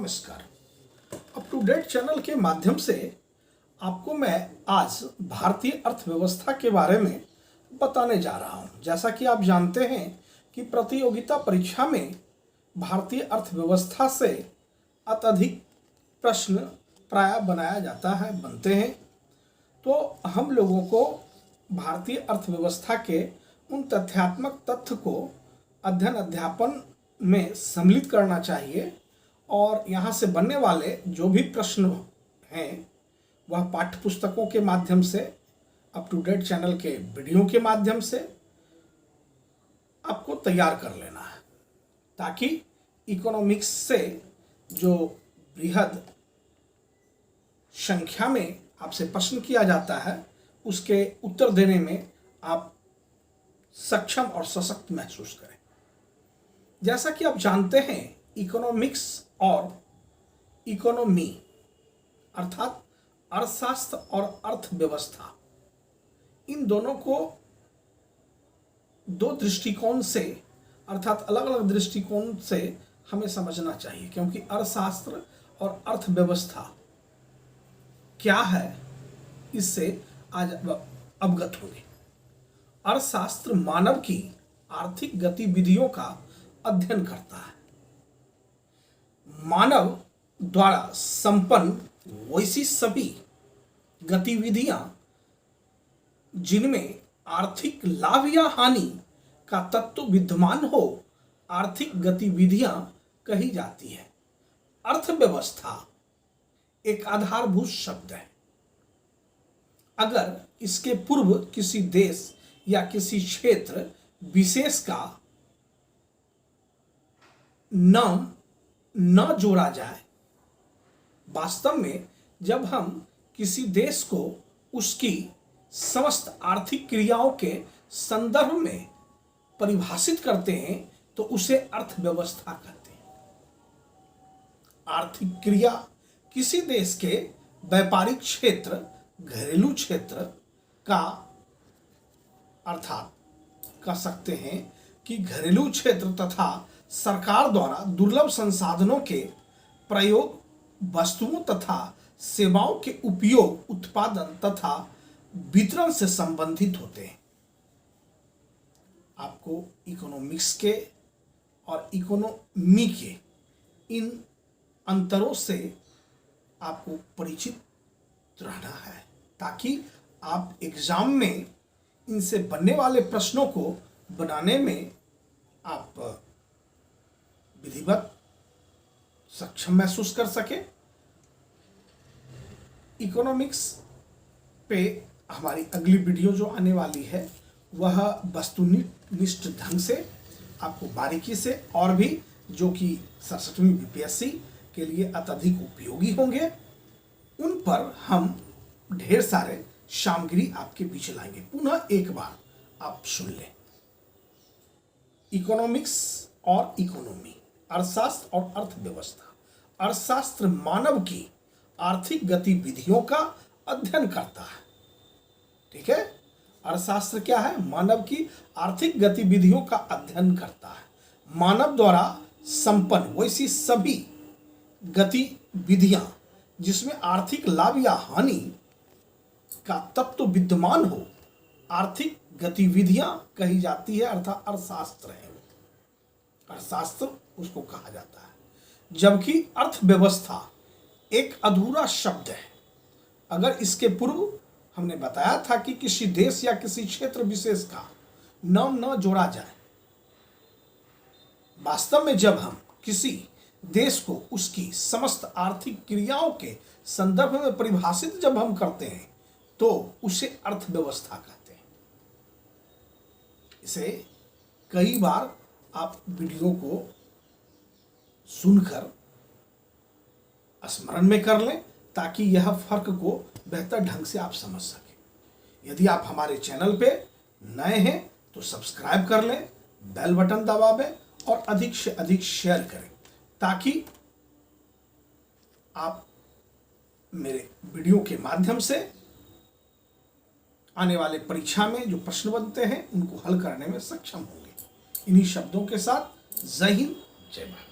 नमस्कार। Up to date channel के माध्यम से आपको मैं आज भारतीय अर्थव्यवस्था के बारे में बताने जा रहा हूं। जैसा कि आप जानते हैं कि प्रतियोगिता परीक्षा में भारतीय अर्थव्यवस्था से अत्यधिक प्रश्न प्रायः बनाया जाता है, बनते हैं। तो हम लोगों को भारतीय अर्थव्यवस्था के उन तथ्यात्मक तथ्य को अध्ययन अध्यापन में सम्मिलित करना चाहिए और यहाँ से बनने वाले जो भी प्रश्न हैं वह पाठ्य पुस्तकों के माध्यम से, अप टू डेट चैनल के वीडियो के माध्यम से आपको तैयार कर लेना है, ताकि इकोनॉमिक्स से जो बृहद संख्या में आपसे प्रश्न किया जाता है उसके उत्तर देने में आप सक्षम और सशक्त महसूस करें। जैसा कि आप जानते हैं, इकोनॉमिक्स और इकोनॉमी अर्थात अर्थशास्त्र और अर्थव्यवस्था, इन दोनों को दो दृष्टिकोण से अर्थात अलग अलग दृष्टिकोण से हमें समझना चाहिए, क्योंकि अर्थशास्त्र और अर्थव्यवस्था क्या है इससे आज अवगत होंगे। अर्थशास्त्र मानव की आर्थिक गतिविधियों का अध्ययन करता है। मानव द्वारा संपन्न वैसी सभी गतिविधियां जिनमें आर्थिक लाभ या हानि का तत्व विद्यमान हो, आर्थिक गतिविधियां कही जाती है। अर्थव्यवस्था एक आधारभूत शब्द है। अगर इसके पूर्व किसी देश या किसी क्षेत्र विशेष का नाम न जोड़ा जाए, वास्तव में जब हम किसी देश को उसकी समस्त आर्थिक क्रियाओं के संदर्भ में परिभाषित करते हैं तो उसे अर्थव्यवस्था कहते हैं। आर्थिक क्रिया किसी देश के व्यापारिक क्षेत्र, घरेलू क्षेत्र का अर्थात कह सकते हैं कि घरेलू क्षेत्र तथा सरकार द्वारा दुर्लभ संसाधनों के प्रयोग, वस्तुओं तथा सेवाओं के उपयोग, उत्पादन तथा वितरण से संबंधित होते हैं। आपको इकोनॉमिक्स के और इकोनॉमी के इन अंतरों से आपको परिचित रहना है, ताकि आप एग्जाम में इनसे बनने वाले प्रश्नों को बनाने में आप विधिवत सक्षम महसूस कर सके। इकोनॉमिक्स पे हमारी अगली वीडियो जो आने वाली है वह वस्तुनिष्ठ ढंग से आपको बारीकी से और भी जो कि 67वीं बीपीएससी के लिए अत्यधिक उपयोगी होंगे, उन पर हम ढेर सारे सामग्री आपके बीच लाएंगे। पुनः एक बार आप सुन लें। इकोनॉमिक्स और इकोनॉमी, अर्थशास्त्र और अर्थव्यवस्था। अर्थशास्त्र मानव की आर्थिक गतिविधियों का अध्ययन करता है। ठीक है, अर्थशास्त्र क्या है? मानव की आर्थिक गतिविधियों का अध्ययन करता है। मानव द्वारा संपन्न वैसी सभी गतिविधियां जिसमें आर्थिक लाभ या हानि का तत्व विद्यमान हो, आर्थिक गतिविधियां कही जाती है, अर्थात अर्थशास्त्र है। अर्थशास्त्र उसको कहा जाता है, जबकि अर्थव्यवस्था एक अधूरा शब्द है। अगर इसके पूर्व हमने बताया था कि किसी देश या किसी क्षेत्र विशेष का नाम न जोड़ा जाए, वास्तव में जब हम किसी देश को उसकी समस्त आर्थिक क्रियाओं के संदर्भ में परिभाषित जब हम करते हैं तो उसे अर्थव्यवस्था कहते हैं। इसे कई बार आप वीडियो को सुनकर स्मरण में कर लें, ताकि यह फर्क को बेहतर ढंग से आप समझ सकें। यदि आप हमारे चैनल पे नए हैं तो सब्सक्राइब कर लें, बेल बटन दबावें और अधिक से अधिक शेयर करें, ताकि आप मेरे वीडियो के माध्यम से आने वाले परीक्षा में जो प्रश्न बनते हैं उनको हल करने में सक्षम होंगे। इन्हीं शब्दों के साथ जय हिंद, जय भारत।